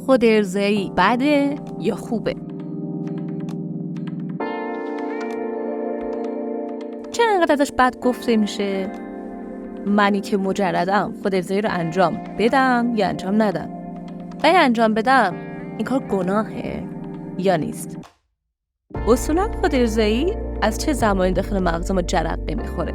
خود ارضایی بده یا خوبه؟ چرا انقدر ازش بد گفته میشه؟ منی که مجردم خود ارضایی رو انجام بدم یا انجام ندم؟ اگه انجام بدم این کار گناهه یا نیست؟ اصولا خود ارضایی از چه زمانی داخل مغز ما جرقه میخوره؟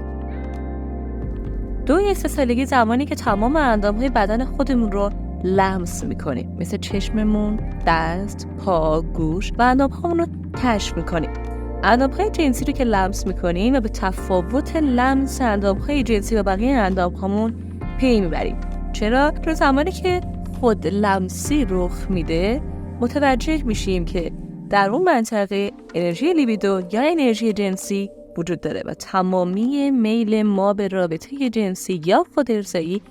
2-3 سالگی زمانی که تمام اندامهای بدن خودمون رو لمس میکنیم، مثل چشممون، دست، پا، گوش و اندامهامون رو کشف میکنیم. اندامهای جنسی رو که لمس میکنیم و به تفاوت لمس اندامهای جنسی و بقیه اندامهامون پی میبریم. چرا؟ چون زمانی که خود لمسی رخ میده متوجه میشیم که در اون منطقه انرژی لیبیدو یا انرژی جنسی وجود داره و تمامی میل ما به رابطه جنسی یا خود ارضایی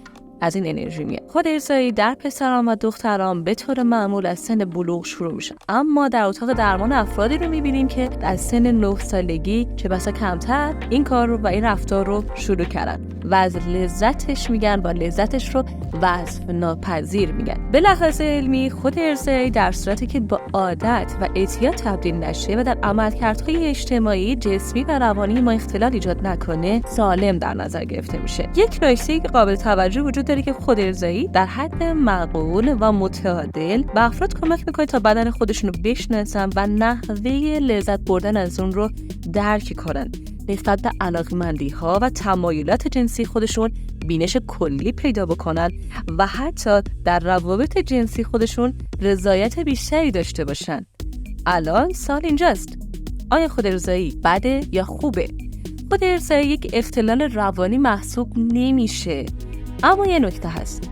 از این انرژی میاد. خود ارضایی در پسران و دختران به طور معمول از سن بلوغ شروع میشه، اما در اتاق درمان افرادی رو میبینیم که از سن 9 سالگی چه بسا کمتر این کار رو و این رفتار رو شروع کردن و از لذتش میگن و لذتش رو وصف ناپذیر میگن. به لحاظ علمی خود ارضایی در صورتی که با عادت و اعتیاد تبدیل نشه و در عملکردهای اجتماعی، جسمی و روانی ما اختلال ایجاد نکنه سالم در نظر گرفته میشه. یک نکته که قابل توجه وجود داره که خود ارضایی در حد معقول و متعادل به افراد کمک میکنه تا بدن خودشون رو بشناسن و نحوه لذت بردن از اون رو درک کنن. نسبت به علاقمندی‌ها و تمایلات جنسی خودشون بینش کلی پیدا بکنن و حتی در روابط جنسی خودشون رضایت بیشتری داشته باشن. الان سال اینجاست، آیا خود ارضایی بده یا خوبه؟ خود ارضایی یک اختلال روانی محسوب نمیشه، اما یه نکته هست.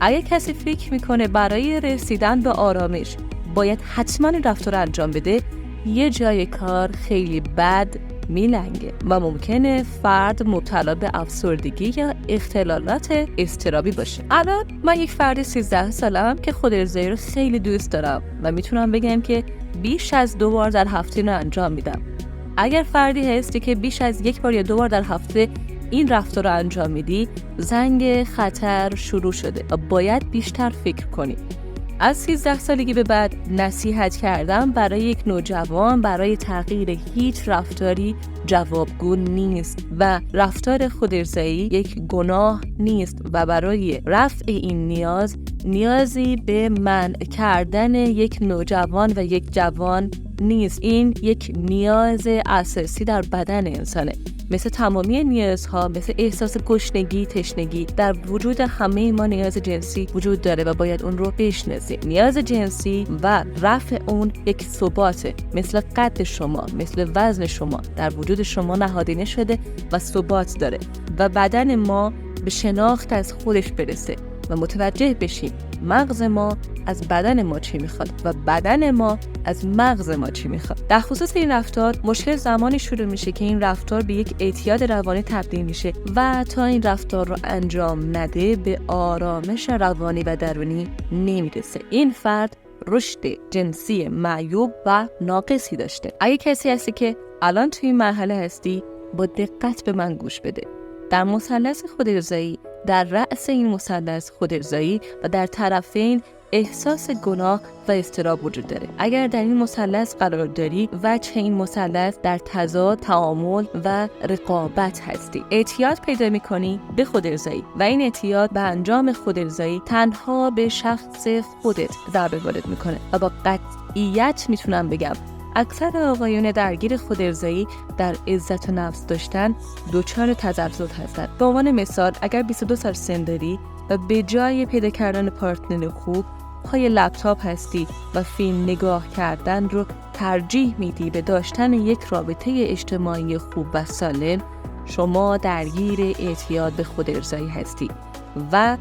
اگه کسی فکر میکنه برای رسیدن به آرامش باید حتما این رفتار رو انجام بده، یه جای کار خیلی بد میلنگه و ممکنه فرد مبتلا به افسردگی یا اختلالات اضطرابی باشه. الان من یک فرد 13 سالم که خود ارضایی رو خیلی دوست دارم و میتونم بگم که بیش از 2 بار در هفته رو انجام میدم. اگر فردی هستی که بیش از 1 بار یا 2 بار در هفته این رفتار رو انجام میدی، زنگ خطر شروع شده و باید بیشتر فکر کنی. از 13 سالگی به بعد نصیحت کردن برای یک نوجوان برای تغییر هیچ رفتاری جوابگو نیست و رفتار خود ارضایی یک گناه نیست و برای رفع این نیازی به منع کردن یک نوجوان و یک جوان نیست. این یک نیاز اساسی در بدن انسانه. مثل تمامی نیازها، مثل احساس گشنگی، تشنگی، در وجود همه ما نیاز جنسی وجود داره و باید اون رو بشناسیم. نیاز جنسی و رفع اون یک ثباته، مثل قد شما، مثل وزن شما در وجود شما نهادینه شده و ثبات داره و بدن ما به شناخت از خودش برسه و متوجه بشیم مغز ما از بدن ما چی میخواد و بدن ما از مغز ما چی میخواد. در خصوص این رفتار مشکل زمانی شروع میشه که این رفتار به یک اعتیاد روانی تبدیل میشه و تا این رفتار رو انجام نده به آرامش روانی و درونی نمیرسه. این فرد رشد جنسی معیوب و ناقصی داشته. اگه کسی هستی که الان توی این مرحله هستی، با دقت به من گوش بده. در مثلث خود ارضایی، در رأس این مثلث خود ارضایی و در طرفین احساس گناه و اضطراب وجود داره. اگر در این مثلث قرار داری، وجه این مثلث در تضاد، تعامل و رقابت هستی. اعتیاد پیدا می‌کنی به خود ارضایی و این اعتیاد به انجام خود ارضایی تنها به شخص خودت ضربه وارد میکنه و با قطعیت میتونم بگم اکثر آقایون درگیر خود ارضایی در عزت نفس داشتن دچار تزلزل هستند. به عنوان مثال، اگر 22 سال سن داری و به جای پیدا کردن پارتنر خوب پای لپتاپ هستی و فیلم نگاه کردن رو ترجیح میدی به داشتن یک رابطه اجتماعی خوب و سالم، شما درگیر اعتیاد به خود ارضایی هستی و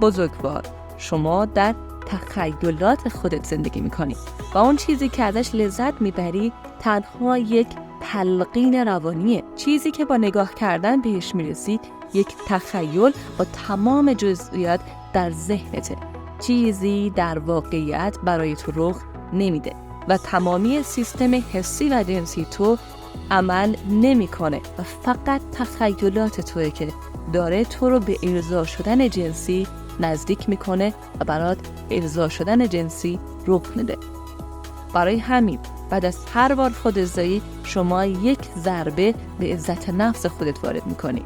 بزرگوار شما در تخیلات خودت زندگی میکنی و اون چیزی که ازش لذت میبری تنها یک تلقین روانیه. چیزی که با نگاه کردن بهش میرسی یک تخیل با تمام جزئیات در ذهنته، چیزی در واقعیت برای تو رخ نمیده و تمامی سیستم حسی و جنسی تو عمل نمیکنه و فقط تخیلات توئه که داره تو رو به ارضا شدن جنسی نزدیک میکنه و برات ارضا شدن جنسی رخ میده. برای همین بعد از هر بار خودارضایی شما یک ضربه به عزت نفس خودت وارد میکنی.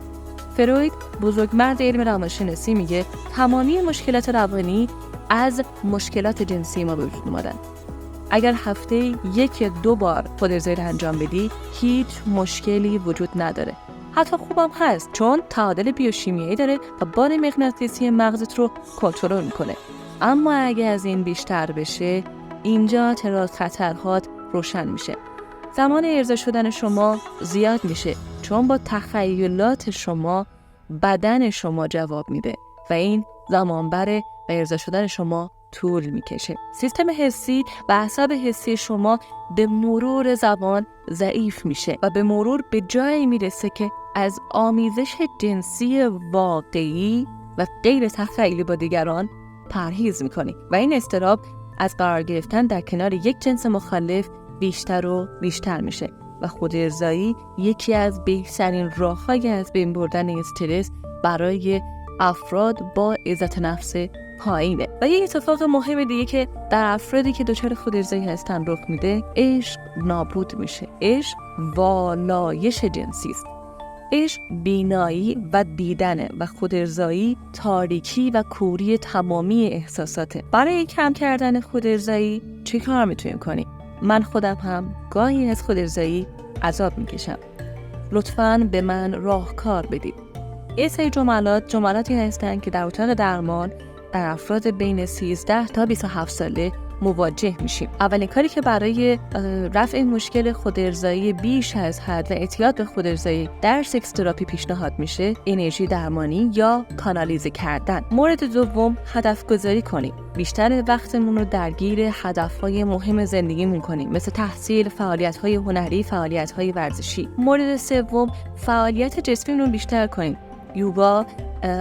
فروید بزرگمرد علم روانشناسی میگه تمامی مشکلات روانی از مشکلات جنسی ما به وجود اومدن. اگر هفته 1 یا 2 بار خودارضایی رو انجام بدی هیچ مشکلی وجود نداره. حتی خوبم هست چون تعادل بیوشیمیایی داره و بار مغناطیسی مغزت رو کنترل میکنه. اما اگه از این بیشتر بشه اینجا تراز خطرهات روشن میشه. زمان ارضا شدن شما زیاد میشه چون با تخیلات شما بدن شما جواب میده و این زمان بره و ارضا شدن شما طول میکشه. سیستم حسی و اعصاب حسی شما به مرور زمان ضعیف میشه و به مرور به جایی میرسه که از آمیزش جنسی واقعی و غیر تخیلی با دیگران پرهیز میکنی و این اضطراب از قرار گرفتن در کنار یک جنس مخالف بیشتر و بیشتر میشه و خودارضایی یکی از بهترین راه‌های از بین بردن استرس برای افراد با عزت نفس پایینه. و یه اتفاق مهم دیگه که در افرادی که دچار خودارضایی هستن رخ میده، عشق نابود میشه. عشق والایش جنسی است. عشق بینایی و دیدنه و خودارضایی تاریکی و کوری تمامی احساساته. برای کم کردن خودارضایی چه کار میتونیم کنیم؟ من خودم هم گاهی از خودارضایی عذاب میکشم. لطفاً به من راهکار بدید. این سری جملاتی هستند که در اتاق درمان در افراد بین 13 تا 27 ساله مواجه میشیم. اولین کاری که برای رفع مشکل خودارضایی بیش از حد و اعتیاد به خودارضایی در سکس تراپی پیشنهاد میشه انرژی درمانی یا کانالیزه کردن. مورد دوم، هدف گذاری کنیم. بیشتر وقتمون رو درگیر هدفهای مهم زندگیمون کنیم، مثل تحصیل، فعالیت‌های هنری، فعالیت‌های ورزشی. مورد سوم، فعالیت جسمیمون رو بیشتر کنیم. یوگا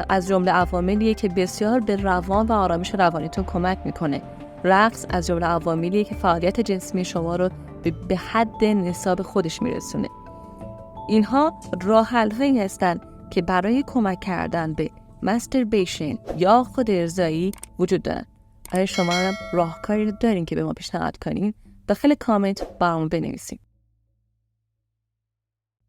از جمله عواملیه که بسیار به روان و آرامش روانیتون کمک میکنه. رقص از جمله عواملیه که فعالیت جسمی شما رو به حد نصاب خودش میرسونه. اینها راه حل‌هایی هستن که برای کمک کردن به ماستربیشن یا خودارضایی وجود دارن. اگه شما هم راهکاری دارین که به ما پیشنهاد کنین، داخل کامنت برامون بنویسین.